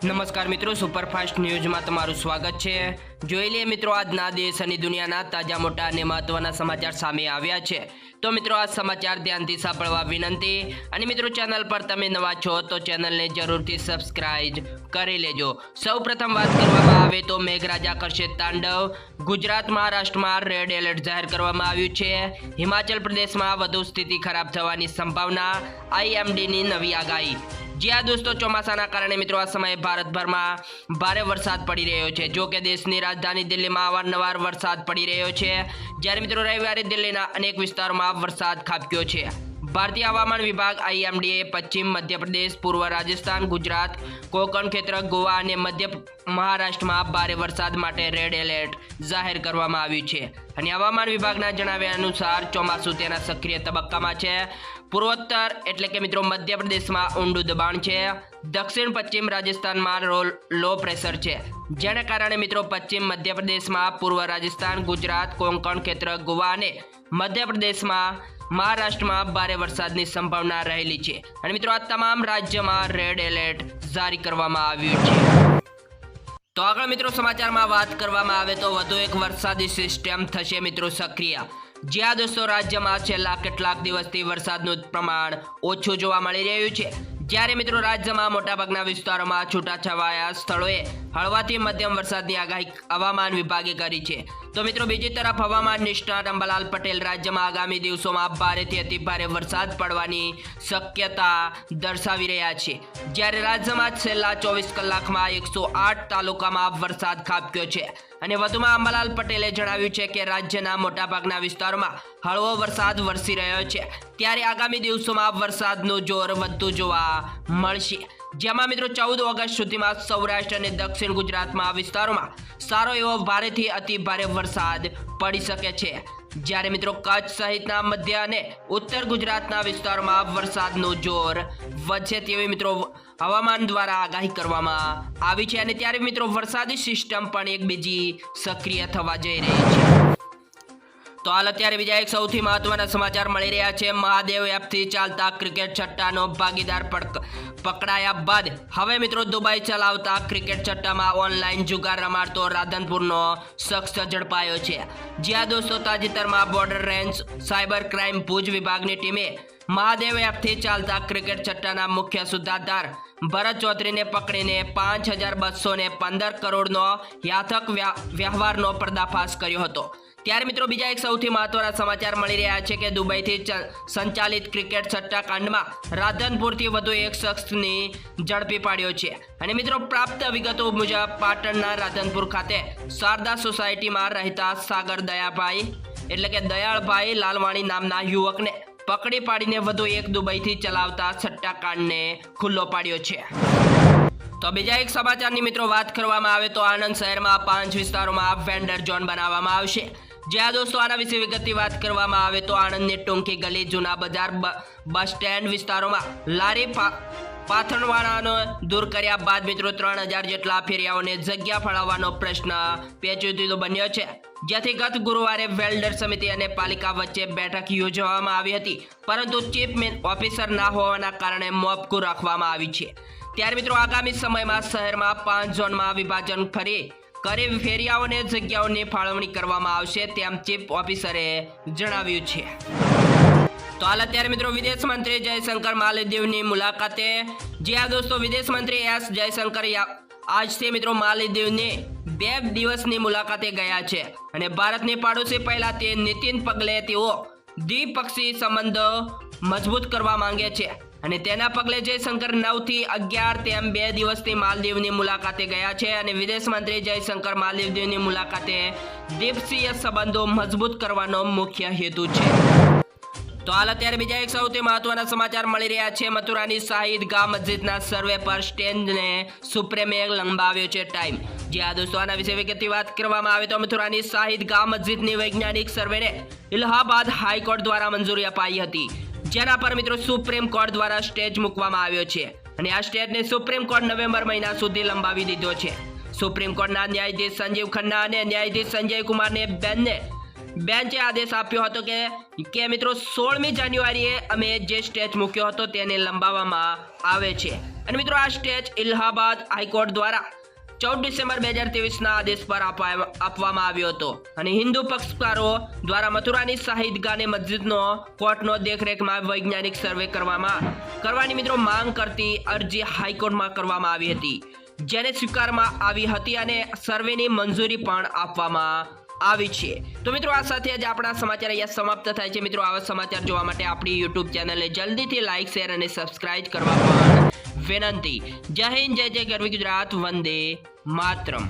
નમસ્કાર મિત્રો, સુપરફાસ્ટ ન્યૂઝમાં તમારું સ્વાગત છે। જોઈ લઈએ મિત્રો આજના દેશ અને દુનિયાના તાજા મોટા અને મહત્વના સમાચાર સામે આવ્યા છે। તો મિત્રો આ સમાચાર ધ્યાનથી સાંભળવા વિનંતી। અને મિત્રો ચેનલ પર તમે નવા છો તો ચેનલને જરૂરથી સબસ્ક્રાઇબ કરી લેજો। સૌપ્રથમ વાત કરવામાં આવે તો મેઘરાજા કરશે તાંડવ। ગુજરાત મહારાષ્ટ્રમાં રેડ એલર્ટ જાહેર કરવામાં આવ્યું છે। હિમાચલ પ્રદેશમાં વધુ સ્થિતિ ખરાબ થવાની સંભાવના, આઈએમડીની નવી આગાહી। જ્યાં દોસ્તો ચોમાસાના કારણે મિત્રો આ સમયે ભારતભરમાં ભારે વરસાદ પડી રહ્યો છે। જો કે દેશની રાજધાની દિલ્હીમાં અવારનવાર વરસાદ પડી રહ્યો છે, જ્યારે મિત્રો રવિવારે દિલ્હીના અનેક વિસ્તારોમાં વરસાદ ખાબક્યો છે। ભારતીય હવામાન વિભાગ આઈએમડીએ પશ્ચિમ મધ્યપ્રદેશ, પૂર્વ રાજસ્થાન, ગુજરાત, કોંકણ ક્ષેત્ર, ગોવા અને મધ્ય મહારાષ્ટ્રમાં ભારે વરસાદ માટે રેડ એલર્ટ જાહેર કરવામાં આવ્યું છે। અને હવામાન વિભાગના જણાવ્યા અનુસાર ચોમાસું તેના સક્રિય તબક્કામાં છે। પૂર્વોત્તર એટલે કે મિત્રો મધ્યપ્રદેશમાં ઊંડું દબાણ છે। દક્ષિણ પશ્ચિમ રાજસ્થાનમાં લો પ્રેશર છે, જેને કારણે મિત્રો પશ્ચિમ મધ્યપ્રદેશમાં, પૂર્વ રાજસ્થાન, ગુજરાત, કોંકણ ક્ષેત્ર, ગોવા અને મધ્યપ્રદેશમાં મહારાષ્ટ્રમાં ભારે વરસાદની સંભાવના રહેલી છે। અને મિત્રો આ તમામ રાજ્યમાં રેડ એલર્ટ જારી કરવામાં આવ્યું છે। તો આગળ મિત્રો સમાચારમાં વાત કરવામાં આવે તો વધુ એક વરસાદી સિસ્ટમ થશે મિત્રો સક્રિય। જ્યાં દોસ્તો રાજ્યમાં છેલ્લા કેટલાક દિવસથી વરસાદનું પ્રમાણ ઓછું જોવા મળી રહ્યું છે, જ્યારે મિત્રો રાજ્યમાં મોટાભાગના વિસ્તારોમાં છૂટાછવાયા સ્થળોએ હળવાથી મધ્યમ વરસાદની આગાહી હવામાન વિભાગે કરી છે। તો મિત્રો બીજી તરફ હવામાન નિષ્ણાત અંબાલાલ પટેલ રાજ્યમાં આગામી દિવસોમાં ભારેથી અતિભારે વરસાદ પડવાની શક્યતા દર્શાવી રહ્યા છે, જ્યારે રાજ્યમાં છેલ્લા 24 કલાકમાં 108 તાલુકામાં વરસાદ ખાબક્યો છે। અને વધુમાં અંબાલાલ પટેલે જણાવ્યું છે કે રાજ્યના મોટાભાગના વિસ્તારોમાં હળવો વરસાદ વરસી રહ્યો છે, ત્યારે આગામી દિવસોમાં વરસાદનું જોર વધતું જોવા મળશે, જેમાં મિત્રો 14 ઓગસ્ટ સુધીમાં સૌરાષ્ટ્ર અને દક્ષિણ ગુજરાતમાં વિસ્તારોમાં સારો એવો ભારેથી અતિ ભારે વરસાદ પડી શકે છે, જ્યારે મિત્રો કચ્છ સહિતના મધ્ય અને ઉત્તર ગુજરાતના વિસ્તારોમાં વરસાદનું જોર વધશે તેવી મિત્રો હવામાન દ્વારા આગાહી કરવામાં આવી છે। અને ત્યારે મિત્રો વરસાદી સિસ્ટમ પણ એક બીજી સક્રિય થવા જઈ રહી છે। તો હાલ અત્યારે બીજા એક સૌથી મહત્વના સમાચાર મળી રહ્યા છે। મહાદેવ એપથી ચાલતા ક્રિકેટ સટ્ટાનો ભાગીદાર પકડાયા બાદ હવે મિત્રો દુબઈ ચલાવતા ક્રિકેટ સટ્ટામાં ઓનલાઈન જુગાર રમાડતો રાધનપુરનો શખ્સ ઝડપાયો છે। જ્યાં દોસ્તો તાજેતરમાં border range cyber crime Bhuj વિભાગની ટીમે મહાદેવ એપથી ચાલતા ક્રિકેટ સટ્ટાના મુખ્ય સૂત્રધાર ભરત ચૌધરીને પકડીને 5215 કરોડનો યાથક વ્યવહારનો પર્દાફાશ કર્યો હતો। ત્યારે મિત્રો બીજા એક સૌથી મહત્વના સમાચાર મળી રહ્યા છે કે દુબઈથી સંચાલિત ક્રિકેટ સટ્ટાકાંડમાં રાધનપુરથી વધુ એક શખ્સની ઝડપી પાડ્યો છે। અને મિત્રો પ્રાપ્ત વિગતો મુજબ પાટણના રાધનપુર ખાતે શારદા સોસાયટીમાં રહેતા સાગર દયાળભાઈ લાલવાણી નામના યુવકને પકડી પાડીને વધુ એક દુબઈથી ચલાવતા સટ્ટાકાંડને ખુલ્લો પાડ્યો છે। તો બીજા એક સમાચારની મિત્રો વાત કરવામાં આવે તો આણંદ શહેરમાં 5 વિસ્તારોમાં વેન્ડર ઝોન બનાવવામાં આવશે। જ્યાં દોસ્તો આના વિશે વિગતની વાત કરવામાં આવે તો આણંદની ટૂંકી ગલી, જૂના બજાર, બસ સ્ટેન્ડ વિસ્તારોમાં લારી પાથરણવાળાનો દૂર કર્યા બાદ મિત્રો 3000 જેટલા ફેરિયાઓને જગ્યા ફાળવવાનો પ્રશ્ન પેચીદો બન્યો છે, જેથી ગત ગુરુવારે વેલ્ડર સમિતિ અને પાલિકા વચ્ચે બેઠક યોજવામાં આવી હતી, પરંતુ ચીફ ઓફિસર ના હોવાના કારણે મોકૂફ રાખવામાં આવી છે। ત્યારે મિત્રો આગામી સમયમાં શહેરમાં 5 ઝોનમાં વિભાજન કરી ફેરિયાઓને જગ્યાઓની ફાળવણી કરવામાં આવશે, તેમ ચીફ ઓફિસરે જણાવ્યું છે। તો હાલ અત્યારે મિત્રો વિદેશ મંત્રી જયશંકર માલદીવની મુલાકાતે। જ્યાં દોસ્તો વિદેશ મંત્રી એસ જયશંકર આજથી મિત્રો માલદીવની 2 દિવસની મુલાકાતે ગયા છે। અને ભારતની પાડોશી પહેલા તે નીતિન પગલે તેઓ દ્વિપક્ષીય સંબંધો મજબૂત કરવા માંગે છે, અને તેના પગલે જયશંકર 9 થી 11 તેમ 2 દિવસની માલદીવની મુલાકાતે ગયા છે। અને વિદેશ મંત્રી જયશંકર માલદીવની મુલાકાતે દ્વિપક્ષીય સંબંધો મજબૂત કરવાનો મુખ્ય હેતુ છે। તો હાલ અત્યારે બીજા એક સૌથી મહત્વના સમાચાર મળી રહ્યા છે। મથુરાની શાહિદ ગાહ મસ્જિદના સર્વે પર સ્ટેન્ડને સુપ્રીમે લંબાવ્યો છે ટાઈમ। જ્યાં દોસ્તો આના વિશે વિગતની વાત કરવામાં આવે તો મથુરાની શાહિદ ગાહ મસ્જિદની વૈજ્ઞાનિક સર્વેને ઇલાહાબાદ હાઈકોર્ટ દ્વારા મંજૂરી અપાઈ હતી, જેના પર મિત્રો સુપ્રીમ કોર્ટ દ્વારા સ્ટેજ મૂકવામાં આવ્યો છે। અને આ સ્ટેજને સુપ્રીમ કોર્ટ નવેમ્બર મહિના સુધી લંબાવી દીધો છે। સુપ્રીમ કોર્ટના ન્યાયાધીશ સંજીવ ખન્ના અને ન્યાયાધીશ સંજય કુમારની બેન્ચે બેન્ચે આદેશ આપ્યો હતો કે મિત્રો 16મી જાન્યુઆરીએ અમે જે સ્ટેજ મૂક્યો હતો તેને લંબાવવામાં આવે છે અને મિત્રો આ સ્ટેજ ઇલાહાબાદ હાઈકોર્ટ દ્વારા 14 ડિસેમ્બર 2023ના આદેશ પર આપવામાં આવ્યો હતો અને હિન્દુ પક્ષકારો દ્વારા મથુરાની શાહિદગાની મસ્જિદનો કોર્ટનો દેખરેખમાં વૈજ્ઞાનિક સર્વે કરવાની મિત્રો માંગ કરતી અરજી હાઈકોર્ટમાં કરવામાં આવી હતી, જેને સ્વીકારવામાં આવી હતી અને સર્વેની મંજૂરી પણ આપવામાં આવી છે। તો મિત્રો આ સાથે જ આપણા સમાચાર અહીંયા સમાપ્ત થાય છે। મિત્રો આવા સમાચાર જોવા માટે આપણી YouTube ચેનલને જલ્દીથી લાઈક, શેર અને સબસ્ક્રાઇબ કરવા પણ વિનંતી। જય હિન્દ, જય જય ગરવી ગુજરાત, વંદે માતરમ।